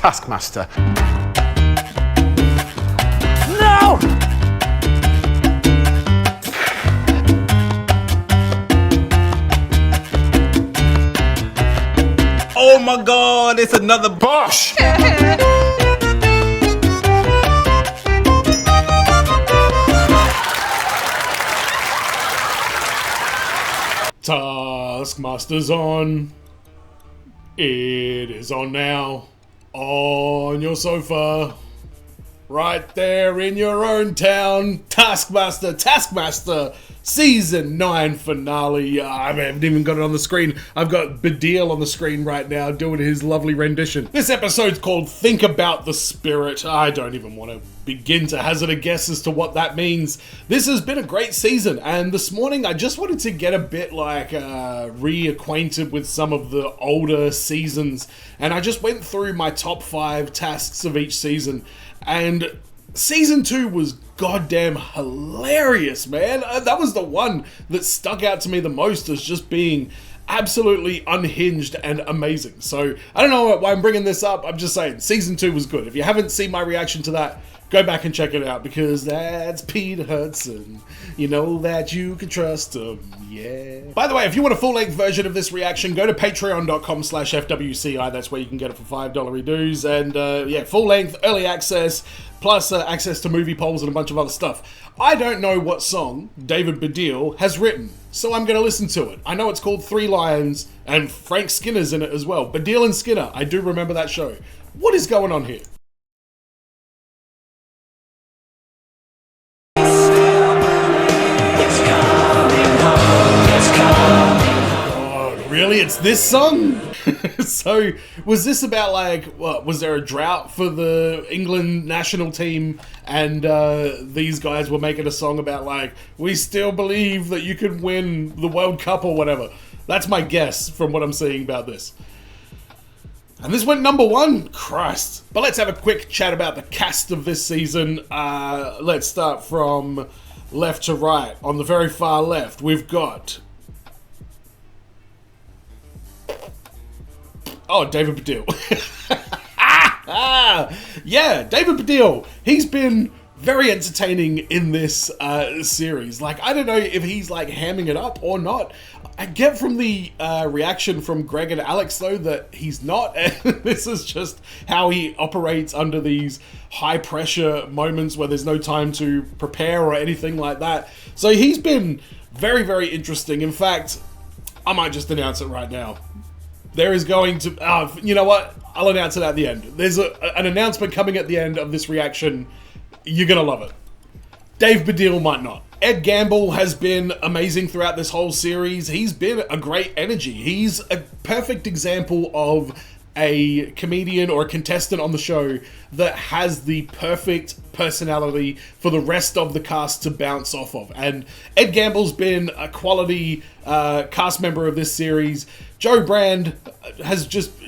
Taskmaster. No! Oh my God, it's another Bosch! Taskmaster's on. It is on now. On your sofa. Right there in your own town. Taskmaster. Season 9 finale. I haven't even got it on the screen. I've got Baddiel on the screen right now doing his lovely rendition. This episode's called Think About the Spirit. I don't even want to begin to hazard a guess as to what that means. This has been a great season, and this morning I just wanted to get a bit reacquainted with some of the older seasons, and I just went through my top 5 tasks of each season, and Season 2 was goddamn hilarious, man. That was the one that stuck out to me the most as just being absolutely unhinged and amazing. So, I don't know why I'm bringing this up. I'm just saying, Season 2 was good. If you haven't seen my reaction to that, go back and check it out, because that's Pete Hudson. You know that you can trust him, yeah. By the way, if you want a full-length version of this reaction, go to patreon.com/FWCI. That's where you can get it for $5 dues. And full-length, early access, plus access to movie polls and a bunch of other stuff. I don't know what song David Baddiel has written, so I'm going to listen to it. I know it's called 3 Lions, and Frank Skinner's in it as well. Baddiel and Skinner, I do remember that show. What is going on here? Really? It's this song? So, was this about was there a drought for the England national team, and these guys were making a song about we still believe that you could win the World Cup or whatever? That's my guess from what I'm seeing about this. And this went number 1? Christ. But let's have a quick chat about the cast of this season. Let's start from left to right. On the very far left, we've got... David Baddiel. Yeah, David Baddiel. He's been very entertaining in this series. I don't know if he's hamming it up or not. I get from the reaction from Greg and Alex though that he's not. This is just how he operates under these high pressure moments where there's no time to prepare or anything like that. So he's been very, very interesting. In fact, I might just announce it right now. There is going to... you know what? I'll announce it at the end. There's an announcement coming at the end of this reaction. You're going to love it. Dave Baddiel might not. Ed Gamble has been amazing throughout this whole series. He's been a great energy. He's a perfect example of a comedian or a contestant on the show that has the perfect personality for the rest of the cast to bounce off of. And Ed Gamble's been a quality cast member of this series. Jo Brand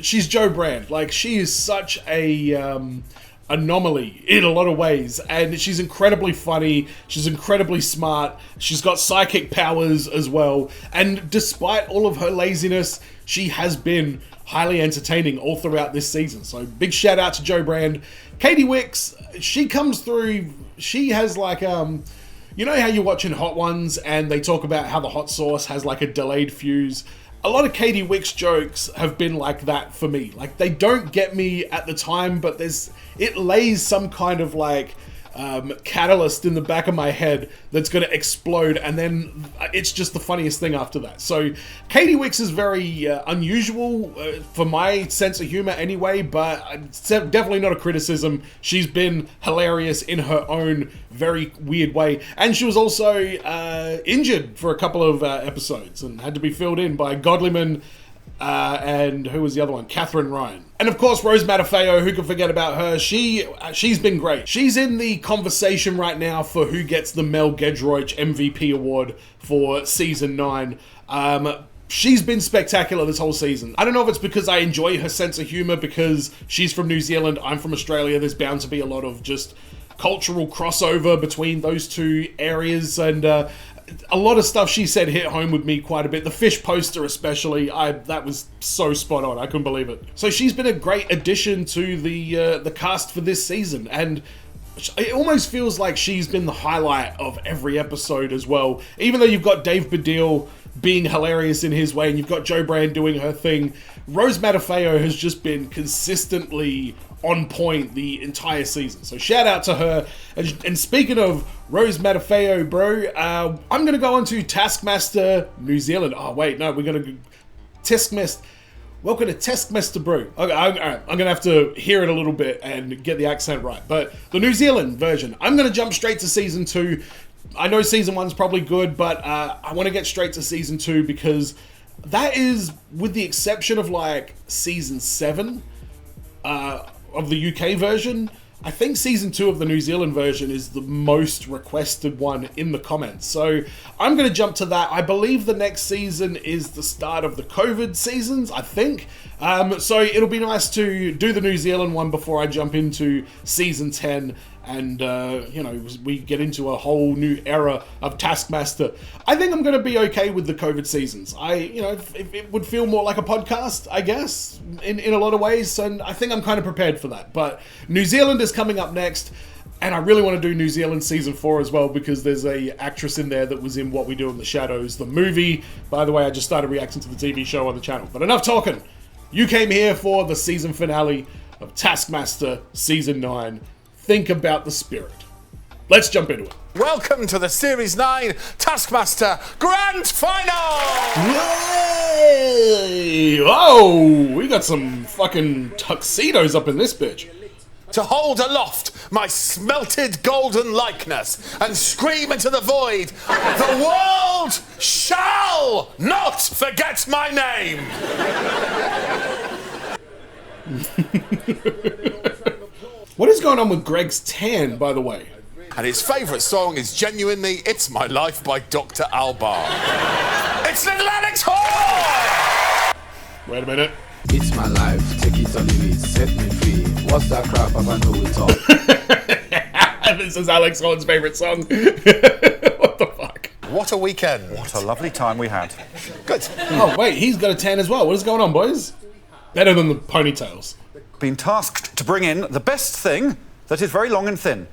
she's Jo Brand. She is such a anomaly in a lot of ways, and she's incredibly funny, she's incredibly smart, she's got psychic powers as well, and despite all of her laziness, she has been highly entertaining all throughout this season. So big shout out to Jo Brand. Katie Wicks, she comes through, she has you know how you're watching Hot Ones and they talk about how the hot sauce has a delayed fuse? A lot of Katie Wicks jokes have been like that for me. They don't get me at the time, but it lays some kind of catalyst in the back of my head that's going to explode, and then it's just the funniest thing after that. So Katie Wicks is very unusual for my sense of humor anyway, but it's definitely not a criticism. She's been hilarious in her own very weird way, and she was also injured for a couple of episodes and had to be filled in by Godliman and who was the other one? Catherine Ryan. And of course, Rose Matafeo, who can forget about her? She's been great. She's in the conversation right now for who gets the Mel Gedroych MVP award for season 9. She's been spectacular this whole season. I don't know if it's because I enjoy her sense of humor, because she's from New Zealand, I'm from Australia. There's bound to be a lot of just cultural crossover between those two areas, and a lot of stuff she said hit home with me quite a bit. The fish poster especially, that was so spot on. I couldn't believe it. So she's been a great addition to the cast for this season, and it almost feels like she's been the highlight of every episode as well. Even though you've got Dave Baddiel being hilarious in his way, and you've got Jo Brand doing her thing, Rose Matafeo has just been consistently on point the entire season. So shout out to her. And speaking of Rose Matafeo, bro, I'm going to go on to Taskmaster New Zealand. Oh, wait, no, we're going to go Taskmaster. Welcome to Taskmaster, bro. Okay, I'm going to have to hear it a little bit and get the accent right. But the New Zealand version, I'm going to jump straight to season 2. I know season 1's probably good, but I want to get straight to season 2 because that is, with the exception of like season 7 of the UK version, I think season 2 of the New Zealand version is the most requested one in the comments. So I'm going to jump to that. I believe the next season is the start of the COVID seasons, I think. So it'll be nice to do the New Zealand one before I jump into season 10 and, you know, we get into a whole new era of Taskmaster. I think I'm going to be okay with the COVID seasons. It would feel more like a podcast, I guess, in a lot of ways, and I think I'm kind of prepared for that. But New Zealand is coming up next, and I really want to do New Zealand season 4 as well, because there's a actress in there that was in What We Do in the Shadows, the movie. By the way, I just started reacting to the TV show on the channel. But enough talking. You came here for the season finale of Taskmaster Season 9. Think about the spirit. Let's jump into it. Welcome to the Series 9 Taskmaster Grand Final! Yay! Oh, we got some fucking tuxedos up in this bitch. To hold aloft my smelted golden likeness and scream into the void, the world shall not forget my name! What is going on with Greg's tan, by the way? And his favourite song is genuinely It's My Life by Dr. Albar. It's little Alex Hall! Wait a minute. It's my life, take it or leave it, set me free. What's that crap? I know it's all. This is Alex Horn's favourite song. What the fuck? What a weekend. What a lovely time we had. Good. Oh, wait, he's got a tan as well. What is going on, boys? Better than the ponytails. Been tasked to bring in the best thing that is very long and thin.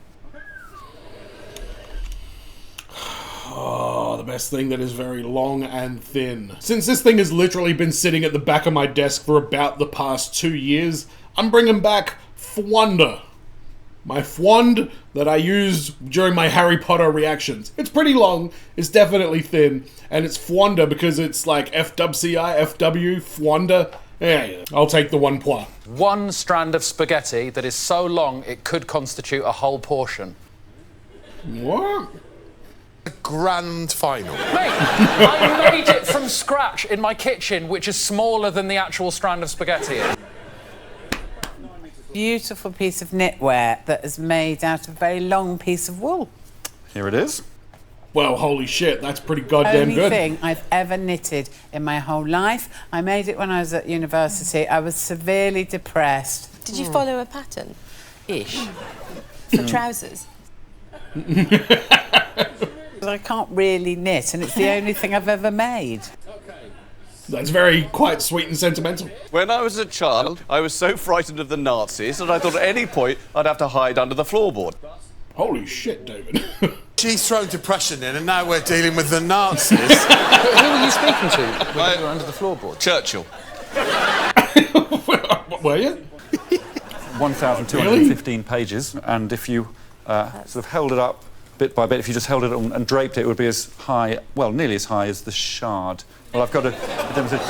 Oh, the best thing that is very long and thin. Since this thing has literally been sitting at the back of my desk for about the past 2 years, I'm bringing back Fwanda. My Fwand that I used during my Harry Potter reactions. It's pretty long, it's definitely thin, and it's Fwanda because it's like FWCI, FW, Fwanda. Yeah, I'll take the 1 point. One strand of spaghetti that is so long it could constitute a whole portion. What? Grand Final. Mate, I made it from scratch in my kitchen, which is smaller than the actual strand of spaghetti. Beautiful piece of knitwear that is made out of a very long piece of wool. Here it is. Well, holy shit, that's pretty goddamn Only good. thing I've ever knitted in my whole life. I made it when I was at university. I was severely depressed. Did you follow a pattern? Ish. For trousers? I can't really knit, and it's the only thing I've ever made. That's very quite sweet and sentimental. When I was a child, I was so frightened of the Nazis that I thought at any point I'd have to hide under the floorboard. Holy shit, David. She's thrown depression in, and now we're dealing with the Nazis. Who were you speaking to when you were under the floorboard? Churchill. Were you? 1,215 pages, and if you sort of held it up bit by bit, if you just held it on and draped it, it would be as high, well, nearly as high as the Shard. Well, I've got to demonstrate.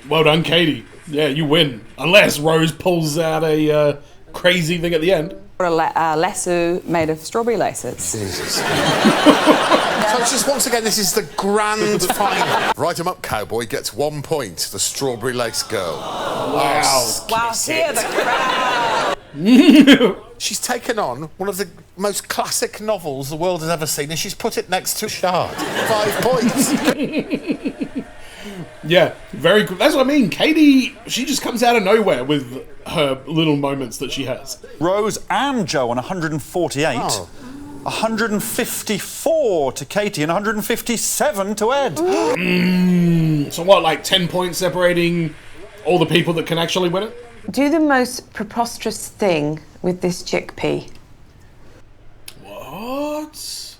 Well done, Katie. Yeah, you win. Unless Rose pulls out a crazy thing at the end. Or a lasso made of strawberry laces. Jesus. So it's just, once again, this is the grand final. Write 'em up, cowboy gets 1 point. The strawberry lace girl. Wow. Wow, hear the crowd! She's taken on one of the most classic novels the world has ever seen, and she's put it next to Shard. 5 points. Yeah, very good. That's what I mean. Katie, she just comes out of nowhere with her little moments that she has. Rose and Joe on 148. Oh. 154 to Katie and 157 to Ed. So what, like 10 points separating all the people that can actually win it? Do the most preposterous thing with this chickpea. What?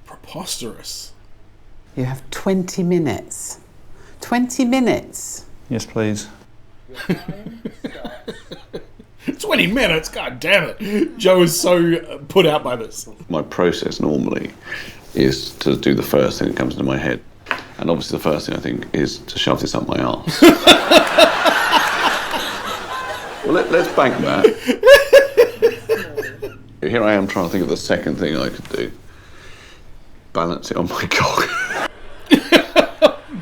Preposterous. You have 20 minutes. 20 minutes. Yes, please. 20 minutes? God damn it. Joe is so put out by this. My process normally is to do the first thing that comes into my head. And obviously the first thing I think is to shove this up my arse. Well, let's bank that. Here I am trying to think of the second thing I could do. Balance it on my cock.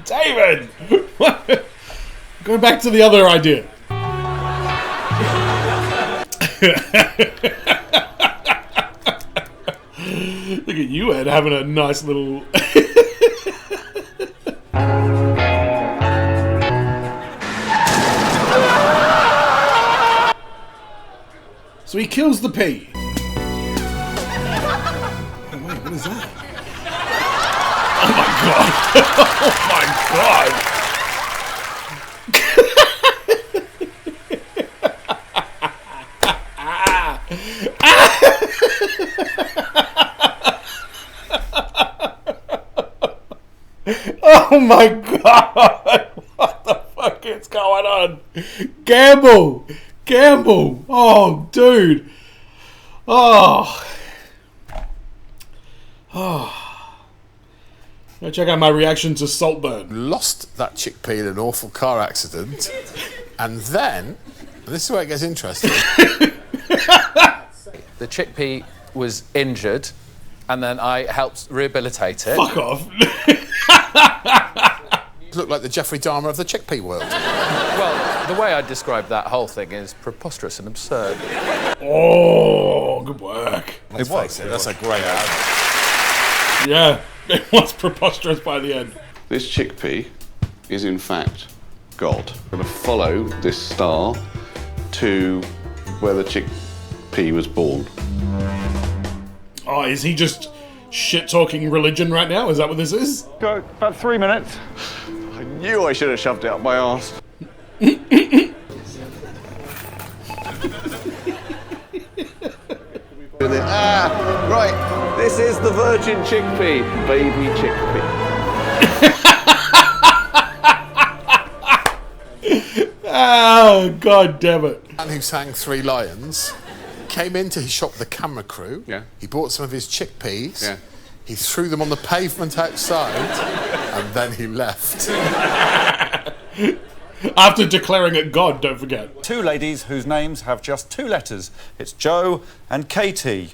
David! Going back to the other idea. Look at you, Ed, having a nice little... So he kills the pea. Oh, wait, what is that? Oh my god! Oh my god! What the fuck is going on? Gamble! Gamble! Oh, dude! Oh. Go check out my reaction to Saltburn. Lost that chickpea in an awful car accident, and then, and this is where it gets interesting. The chickpea was injured, and then I helped rehabilitate it. Fuck off. Looked like the Jeffrey Dahmer of the chickpea world. Well, the way I describe that whole thing is preposterous and absurd. Oh, good work. Let's face it, that's a great ad. Yeah, it was preposterous by the end. This chickpea is in fact God. I'm going to follow this star to where the chickpea was born. Oh, is he just shit-talking religion right now? Is that what this is? Go, about 3 minutes. I knew I should have shoved it up my arse. Right, this is the virgin chickpea, baby chickpea. Oh, god damn it. The man who sang Three Lions came into his shop with a camera crew. Yeah. He bought some of his chickpeas. Yeah. He threw them on the pavement outside, and then he left. After declaring it God, don't forget. Two ladies whose names have just 2 letters. It's Joe and Katie.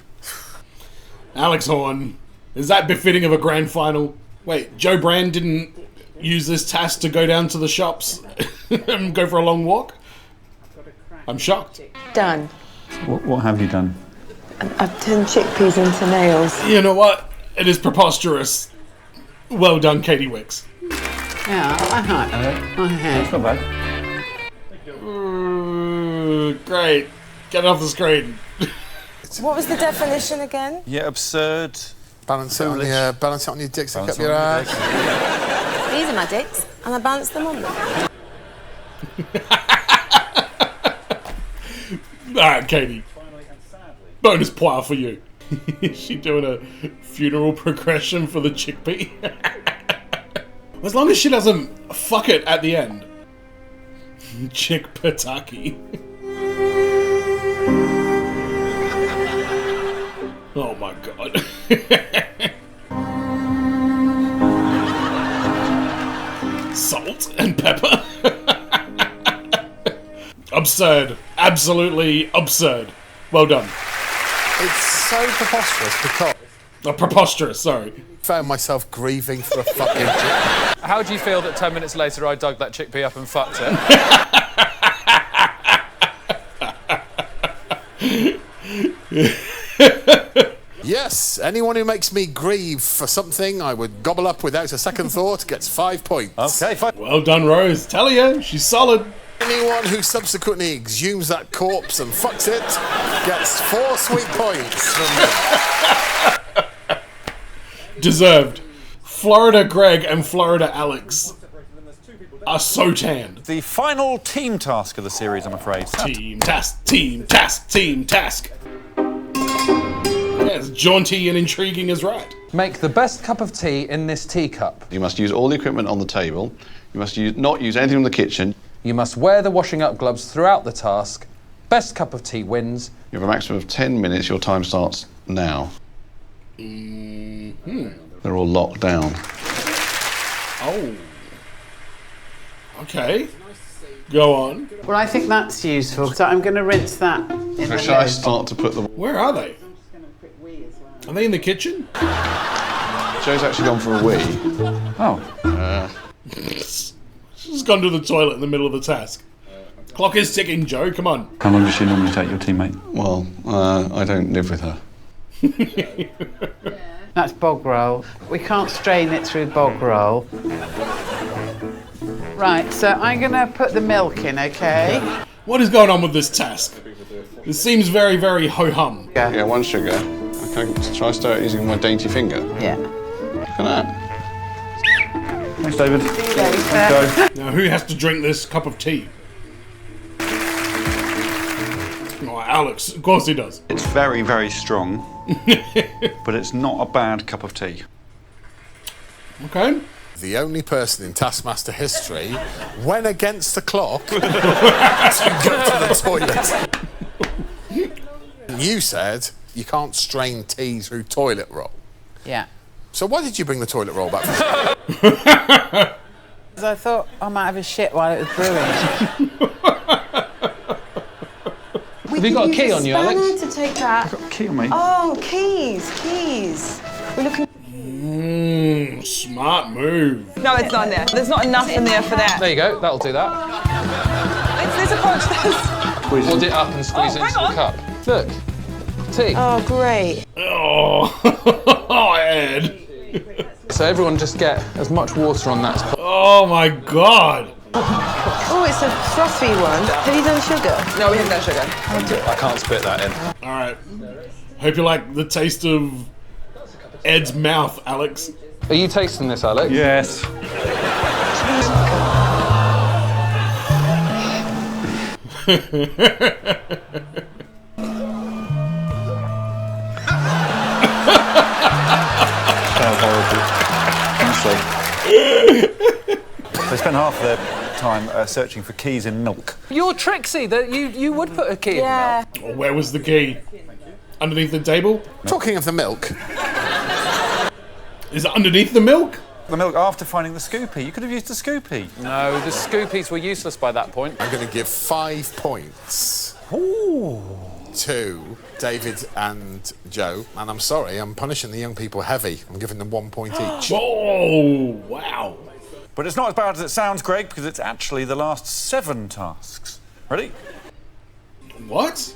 Alex Horn. Is that befitting of a grand final? Wait, Joe Brand didn't use this task to go down to the shops and go for a long walk? I'm shocked. Done. What have you done? I've turned chickpeas into nails. You know what? It is preposterous. Well done, Katie Wicks. Yeah, I like it. I have. Not bad. Great. Get it off the screen. What was the definition again? Yeah, absurd. Balance it on your dicks and Balance keep your on your ass. These are my dicks, and I balance them on them. Alright, Katie. Bonus point for you. Is she doing a funeral progression for the chickpea? As long as she doesn't fuck it at the end. Chickpea. Oh my god. Salt and pepper. Absurd. Absolutely absurd. Well done. It's so preposterous because Preposterous, sorry. I found myself grieving for a fucking chick. How do you feel that 10 minutes later I dug that chickpea up and fucked it? Yes, anyone who makes me grieve for something I would gobble up without a second thought gets 5 points. Okay, fine. Well done, Rose. Tell you, she's solid. Anyone who subsequently exhumes that corpse and fucks it gets 4 sweet points from me. Deserved. Florida Greg and Florida Alex are so tanned. The final team task of the series, I'm afraid. Team task, team task, team task. Yes, jaunty and intriguing is right. Make the best cup of tea in this teacup. You must use all the equipment on the table. You must not use anything from the kitchen. You must wear the washing up gloves throughout the task. Best cup of tea wins. You have a maximum of 10 minutes. Your time starts now. They're all locked down. Oh. Okay. Go on. Well, I think that's useful, so I'm going to rinse that in the Shall I lid. start to put the... Where are they? Are they in the kitchen? Joe's actually gone for a wee. Oh. She's gone to the toilet in the middle of the task. Clock is ticking, Joe. Come on. How long does she normally take, your teammate? Well, I don't live with her. That's bog roll. We can't strain it through bog roll. Right, so I'm going to put the milk in, okay? What is going on with this task? This seems very, very ho-hum. Yeah, 1 sugar. Okay, shall I start using my dainty finger? Yeah. Look at that. Thanks, David. Go. Now, who has to drink this cup of tea? Oh, Alex. Of course he does. It's very, very strong, but it's not a bad cup of tea. Okay. The only person in Taskmaster history went against the clock to go to the toilet. You said you can't strain tea through toilet roll. Yeah. So why did you bring the toilet roll back? Because I thought I might have a shit while it was brewing. Have you got a key on you, Alex? To take that. I've got a key on me. Oh, keys. We're looking. Smart move. No, it's not in there. There's not enough in there for that. There you go, that'll do that. Let's approach this. Hold it up and squeeze it into the cup. Look, tea. Oh, great. Oh, Ed. So everyone just get as much water on that as possible. Oh my God. Oh, it's a frothy one. Have you done sugar? No, we haven't done sugar. I can't spit that in. All right. Hope you like the taste of Ed's mouth, Alex. Are you tasting this, Alex? Yes. Honestly. They spend half of their time searching for keys in milk. You're Trixie, that you would put a key in milk. Oh, where was the key? Underneath the table? Talking of the milk. Is it underneath the milk? The milk after finding the scoopy. You could have used the scoopy. No, the scoopies were useless by that point. I'm going to give 5 points to David and Joe. And I'm sorry, I'm punishing the young people heavy. I'm giving them 1 point each. Oh, wow. But it's not as bad as it sounds, Greg, because it's actually the last 7 tasks. Ready? What?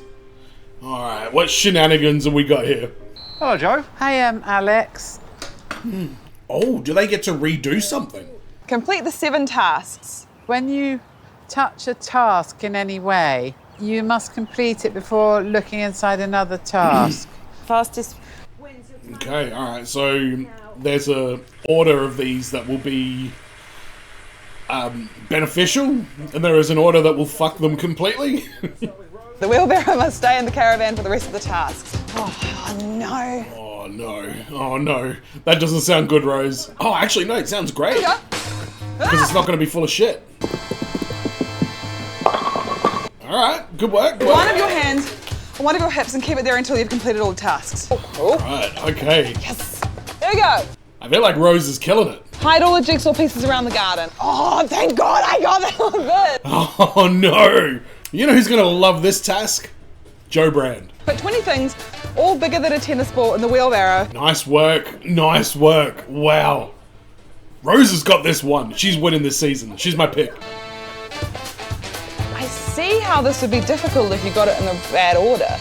All right, what shenanigans have we got here? Hello, Joe. Hi, Alex. Oh, do they get to redo something? Complete the 7 tasks. When you touch a task in any way, you must complete it before looking inside another task. Fastest. Okay, all right, so there's a order of these that will be beneficial, and there is an order that will fuck them completely. The wheelbarrow must stay in the caravan for the rest of the tasks. Oh, no. Oh, no. Oh, no. That doesn't sound good, Rose. Oh, actually, no, it sounds great. Because it's not going to be full of shit. All right, good work. One of your hands on one of your hips and keep it there until you've completed all the tasks. All right, okay. Yes. There we go. I feel like Rose is killing it. Hide all the jigsaw pieces around the garden. Oh, thank God I got that one bit. Oh, no. You know who's going to love this task? Joe Brand. Put 20 things, all bigger than a tennis ball, in the wheelbarrow. Nice work. Nice work. Wow. Rose has got this one. She's winning this season. She's my pick. I see how this would be difficult if you got it in a bad order.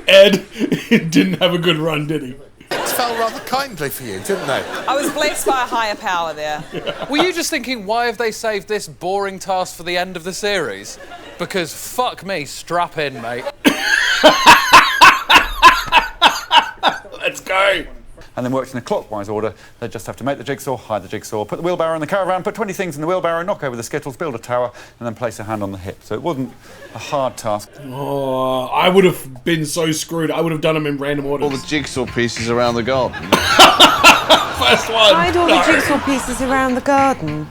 Ed didn't have a good run, did he? It's fell rather kindly for you, didn't they? I was blessed by a higher power there. Were you just thinking, why have they saved this boring task for the end of the series? Because fuck me, strap in, mate. Let's go. And then worked in a clockwise order. They just have to make the jigsaw, hide the jigsaw, put the wheelbarrow in the caravan, put 20 things in the wheelbarrow, knock over the skittles, build a tower, and then place a hand on the hip. So it wasn't a hard task. Oh, I would have been so screwed. I would have done them in random orders. All the jigsaw pieces around the garden. First one. Hide all the jigsaw pieces around the garden.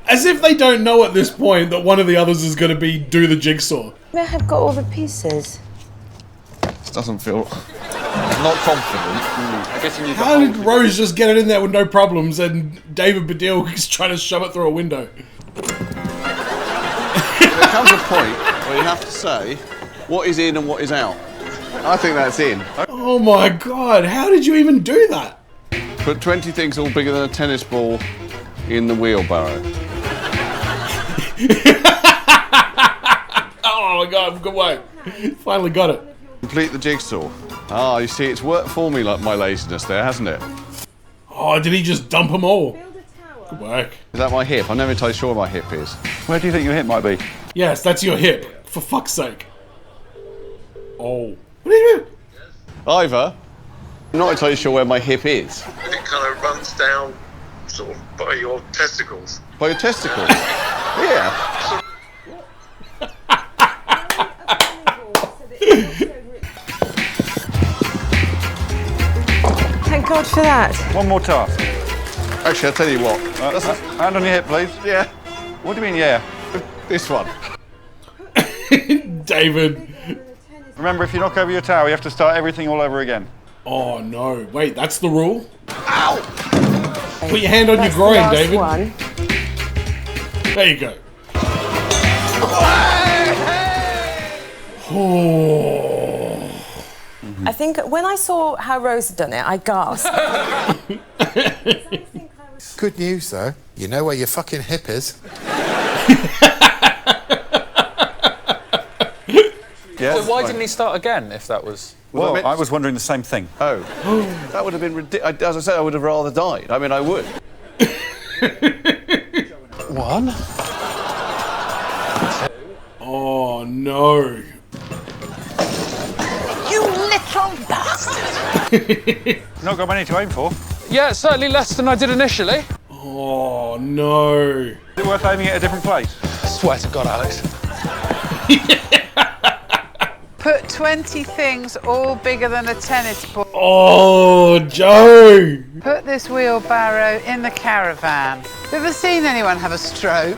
As if they don't know at this point that one of the others is going to be do the jigsaw. Where have got all the pieces? This doesn't feel... I'm not confident. I guess you need How did Rose just get it in there with no problems and David Baddiel is trying to shove it through a window? There comes a point where you have to say what is in and what is out. I think that's in. Oh my god, how did you even do that? Put 20 things all bigger than a tennis ball in the wheelbarrow. Oh my god, good work. Finally got it. Complete the jigsaw. Ah, you see, it's worked for me, like my laziness there, hasn't it? Oh, did he just dump them all? Good work. Is that my hip? I'm never entirely sure where my hip is. Where do you think your hip might be? Yes, that's your hip. For fuck's sake. Oh. What are you doing? Ivor, I'm not entirely sure where my hip is. It kind of runs down sort of by your testicles. By your testicles? Yeah. Thank God for that. One more task. Actually, I'll tell you what. Hand on your hip, please. Yeah. What do you mean, yeah? This one. David. Remember, if you knock over your tower, you have to start everything all over again. Oh no. Wait, that's the rule? Ow! Put your hand on your groin, David. One. There you go. Oh. I think when I saw how Rose had done it, I gasped. Good news, though. You know where your fucking hip is. Yes. So why didn't he start again, if that was... Well, I was wondering the same thing. Oh. That would have been ridiculous. As I said, I would have rather died. I mean, I would. One. Oh no. You little bastard! Not got many to aim for. Yeah, certainly less than I did initially. Oh no. Is it worth aiming at a different place? I swear to God, Alex. Put 20 things all bigger than a tennis ball. Oh, Joe. Put this wheelbarrow in the caravan. Have you ever seen anyone have a stroke?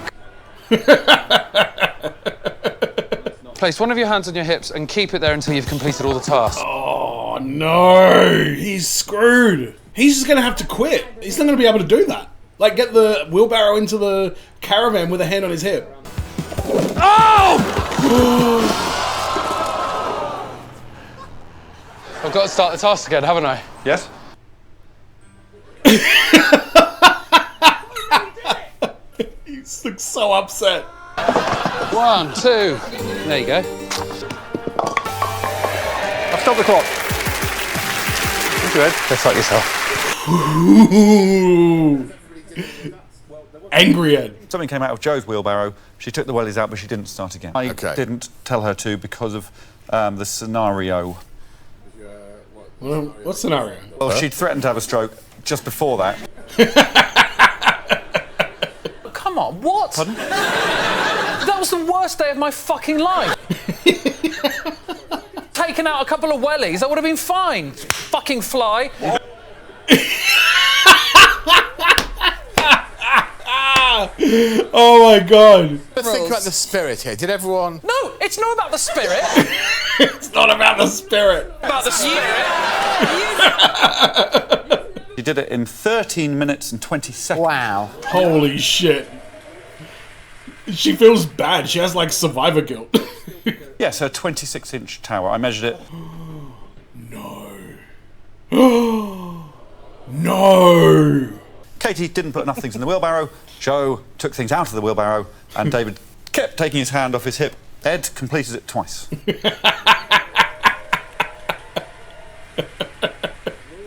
Place one of your hands on your hips and keep it there until you've completed all the tasks. Oh no. He's screwed. He's just going to have to quit. He's not going to be able to do that. Like, get the wheelbarrow into the caravan with a hand on his hip. Oh! I've got to start the task again, haven't I? Yes. He looks so upset. 1, 2. There you go. I've stopped the clock. Good. Go fuck yourself. Ooh. Angry Ed. Something came out of Joe's wheelbarrow. She took the wellies out, but she didn't start again. I didn't tell her to because of the scenario. Well, what scenario? Well, she'd threatened to have a stroke just before that. Come on, what? Pardon? That was the worst day of my fucking life. Taken out a couple of wellies, that would have been fine. Fucking fly. Oh my god. Let's think about the spirit here. Did everyone... No, it's not about the spirit. It's not about the spirit. About the spirit. She did it in 13 minutes and 20 seconds. Wow. Holy shit. She feels bad. She has like survivor guilt. Yes, her 26-inch tower. I measured it. No. No. Katie didn't put enough things in the wheelbarrow. Joe took things out of the wheelbarrow, and David kept taking his hand off his hip. Ed completed it twice.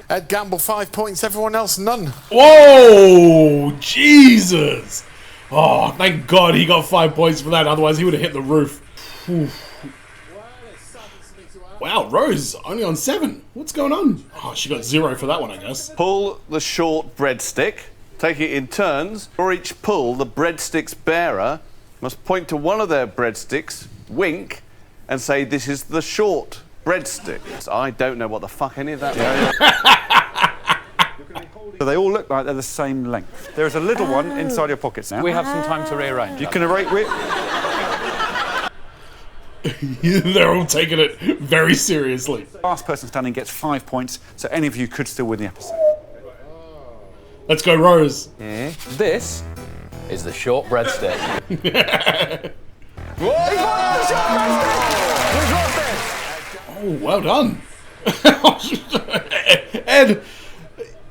Ed Gamble 5 points, everyone else none. Whoa! Jesus! Oh, thank God he got 5 points for that, otherwise he would have hit the roof. Oof. Wow, Rose, only on 7. What's going on? Oh, she got 0 for that one, I guess. Pull the short breadstick, take it in turns. For each pull, the breadstick's bearer must point to one of their breadsticks, wink, and say, "This is the short breadstick." So I don't know what the fuck any of that means. So they all look like they're the same length. There is a little one inside your pockets now. We have some time to rearrange. You can arrange. They're all taking it very seriously. The last person standing gets 5 points, so any of you could still win the episode. Let's go, Rose. This is the short breadstick. Oh, well done. Ed,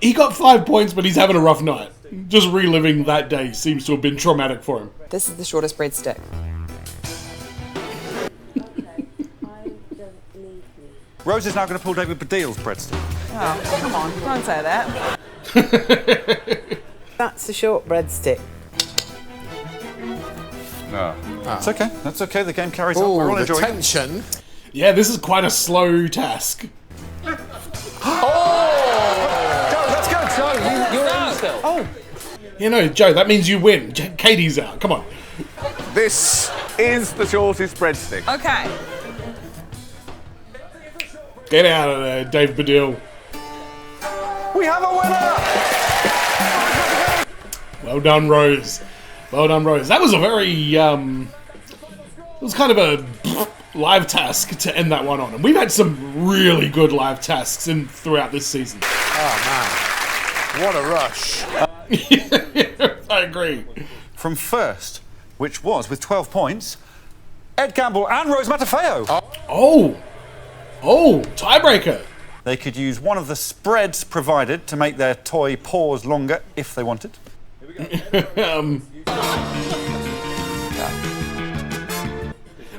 he got 5 points, but he's having a rough night. Just reliving that day seems to have been traumatic for him. This is the shortest breadstick. Rose is now going to pull David Baddiel's breadstick. Oh, come on, don't say that. That's the short breadstick. No. That's okay. That's okay. The game carries on. We're all the enjoying it. tension. Yeah, this is quite a slow task. Joe, let's go, Joe. You're out still. Oh. You know, Joe, that means you win. Katie's out. Come on. This is the shortest breadstick. Okay. Get out of there, Dave Baddiel. We have a winner! Well done, Rose. Well done, Rose. That was a very, it was kind of a live task to end that one on. And we've had some really good live tasks throughout this season. Oh, man. What a rush. I agree. From first, which was, with 12 points, Ed Gamble and Rose Matafeo. Oh, tiebreaker. They could use one of the spreads provided to make their toy pause longer if they wanted.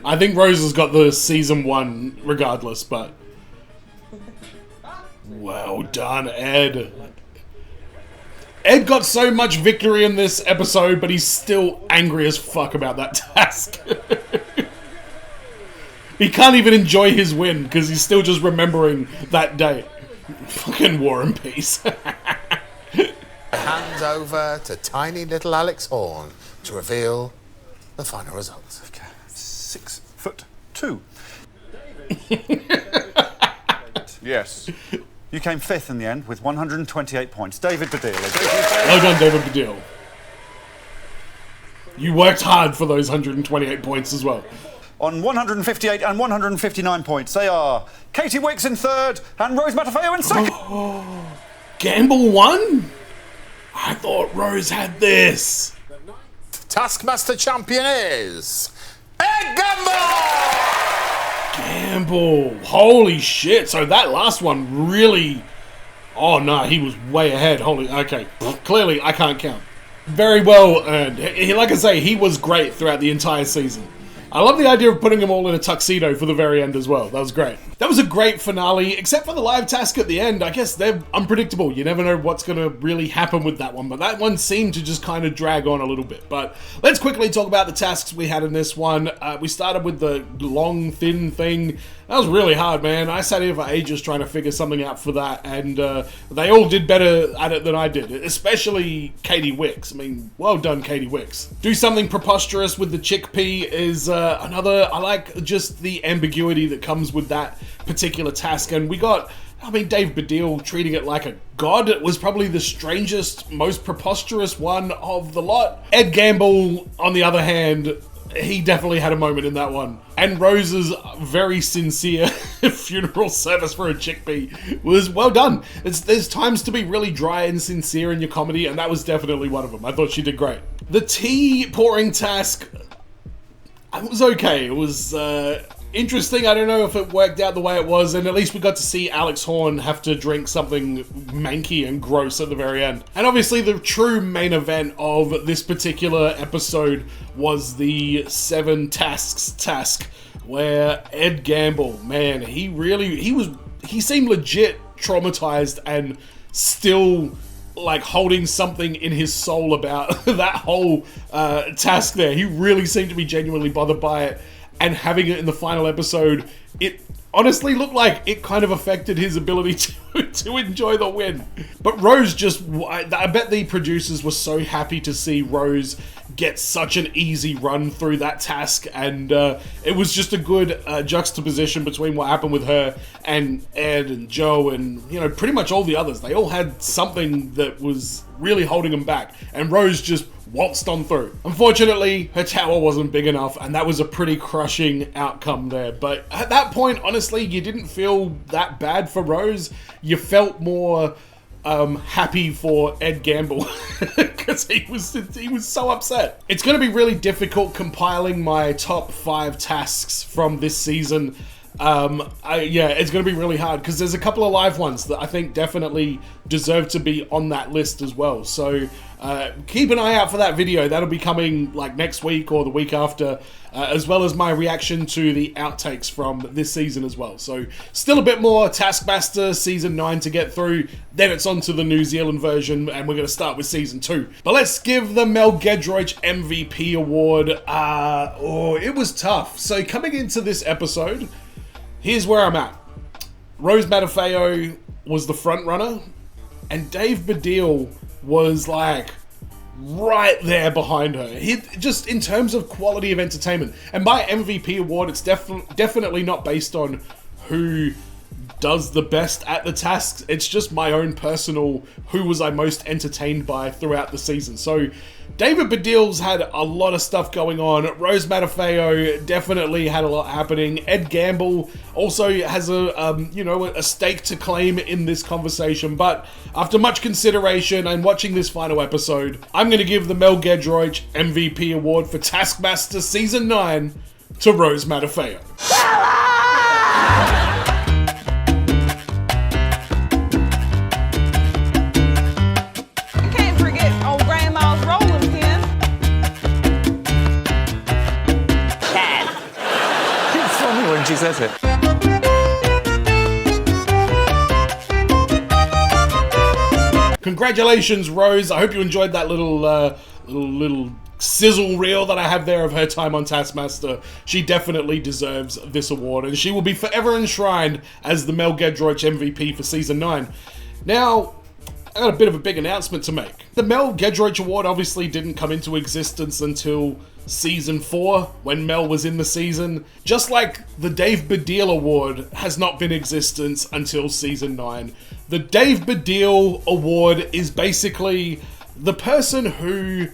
I think Rose has got the season 1 regardless, but well done, Ed. Ed got so much victory in this episode, but he's still angry as fuck about that task. He can't even enjoy his win because he's still just remembering that day. Fucking War and Peace. Hands over to tiny little Alex Horn to reveal the final results. Okay, 6'2". Yes. You came 5th in the end with 128 points. David Baddiel. Well done, David Baddiel. You worked hard for those 128 points as well. On 158 and 159 points, they are Katie Wicks in 3rd and Rose Matafeo in 2nd. Gamble won? I thought Rose had this. Taskmaster champion is Ed Gamble! Gamble. Holy shit. So that last one really... Oh, no, he was way ahead. Okay. Clearly, I can't count. Very well earned. Like I say, he was great throughout the entire season. I love the idea of putting them all in a tuxedo for the very end as well. That was great. That was a great finale, except for the live task at the end. I guess they're unpredictable. You never know what's going to really happen with that one, but that one seemed to just kind of drag on a little bit. But let's quickly talk about the tasks we had in this one. We started with the long, thin thing. That was really hard, man. I sat here for ages trying to figure something out for that, and they all did better at it than I did, especially Katie Wicks. I mean, well done, Katie Wicks. Do something preposterous with the Chickpea is another. I like just the ambiguity that comes with that particular task, and we got, I mean, Dave Baddiel treating it like a god. It was probably the strangest, most preposterous one of the lot. Ed Gamble, on the other hand, he definitely had a moment in that one. And Rose's very sincere funeral service for a Chickpea was well done. There's times to be really dry and sincere in your comedy, and that was definitely one of them. I thought she did great. The tea pouring task, it was okay. It was interesting. I don't know if it worked out the way it was, and at least we got to see Alex Horn have to drink something manky and gross at the very end. And obviously the true main event of this particular episode was the 7 tasks task, where Ed Gamble, man, he seemed legit traumatized and still like holding something in his soul about that whole task there. He really seemed to be genuinely bothered by it, and having it in the final episode, it honestly looked like it kind of affected his ability to enjoy the win. But Rose just, I bet the producers were so happy to see Rose get such an easy run through that task, and it was just a good juxtaposition between what happened with her and Ed and Joe and, you know, pretty much all the others. They all had something that was really holding them back, and Rose just waltzed on through. Unfortunately, her tower wasn't big enough, and that was a pretty crushing outcome there. But at that point, honestly, you didn't feel that bad for Rose. You felt more happy for Ed Gamble because he was so upset. It's going to be really difficult compiling my top 5 tasks from this season. Yeah, it's going to be really hard because there's a couple of live ones that I think definitely deserve to be on that list as well. So keep an eye out for that video. That'll be coming like next week or the week after, as well as my reaction to the outtakes from this season as well. So still a bit more Taskmaster Season 9 to get through. Then it's on to the New Zealand version, and we're going to start with Season 2. But let's give the Mel Gedroich MVP award. It was tough. So coming into this episode, here's where I'm at. Rose Matafeo was the front runner, and Dave Baddiel was like right there behind her. Just in terms of quality of entertainment. And my MVP award, it's definitely not based on who does the best at the tasks. It's just my own personal who was I most entertained by throughout the season. So David Baddiel's had a lot of stuff going on. Rose Matafeo definitely had a lot happening. Ed Gamble also has a stake to claim in this conversation. But after much consideration and watching this final episode, I'm going to give the Mel Gedroich MVP award for Taskmaster Season 9 to Rose Matafeo. She says it. Congratulations, Rose. I hope you enjoyed that little sizzle reel that I have there of her time on Taskmaster. She definitely deserves this award, and she will be forever enshrined as the Mel Gedroich MVP for Season 9. Now, I got a bit of a big announcement to make. The Mel Gedroich Award obviously didn't come into existence until Season 4, when Mel was in the season. Just like the Dave Baddiel Award has not been in existence until Season 9. The Dave Baddiel Award is basically the person who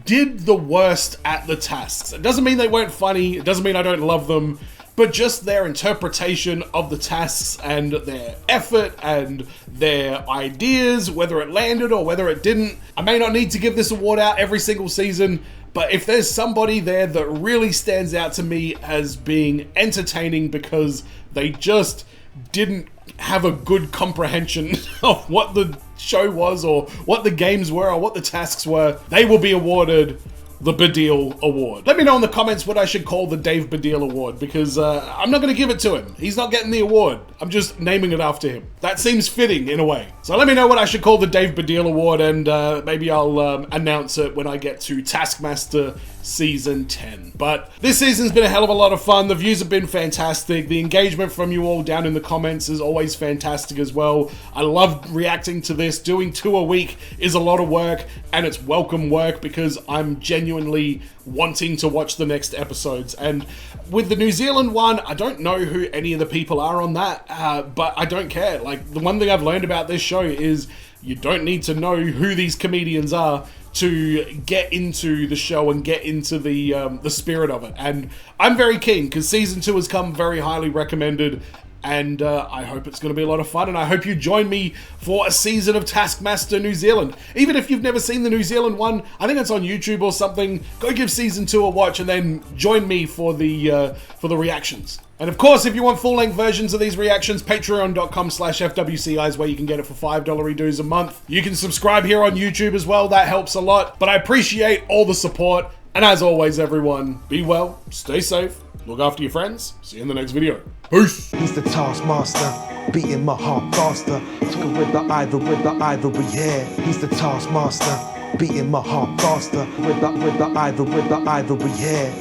did the worst at the tasks. It doesn't mean they weren't funny, it doesn't mean I don't love them, but just their interpretation of the tasks and their effort and their ideas, whether it landed or whether it didn't. I may not need to give this award out every single season, but if there's somebody there that really stands out to me as being entertaining because they just didn't have a good comprehension of what the show was or what the games were or what the tasks were, they will be awarded the Baddiel Award. Let me know in the comments what I should call the Dave Baddiel Award, because I'm not going to give it to him. He's not getting the award. I'm just naming it after him. That seems fitting in a way. So let me know what I should call the Dave Baddiel Award, and maybe I'll announce it when I get to Taskmaster Season 10. But this season's been a hell of a lot of fun. The views have been fantastic. The engagement from you all down in the comments is always fantastic as well. I love reacting to this. Doing 2 a week is a lot of work, and it's welcome work because I'm genuinely wanting to watch the next episodes. And with the New Zealand one, I don't know who any of the people are on that, but I don't care. Like, the one thing I've learned about this show is you don't need to know who these comedians are to get into the show and get into the spirit of it. And I'm very keen because Season 2 has come very highly recommended, and I hope it's going to be a lot of fun, and I hope you join me for a season of Taskmaster New Zealand. Even if you've never seen the New Zealand one, I think it's on YouTube or something, go give Season 2 a watch and then join me for the reactions. And of course, if you want full-length versions of these reactions, patreon.com/FWCI is where you can get it for $5 dues a month. You can subscribe here on YouTube as well, that helps a lot. But I appreciate all the support, and as always, everyone, be well, stay safe, look after your friends, see you in the next video. Peace! He's the Taskmaster. beating my heart faster. Talking with the ivory hair. He's the Taskmaster, beating my heart faster. With the ivory hair.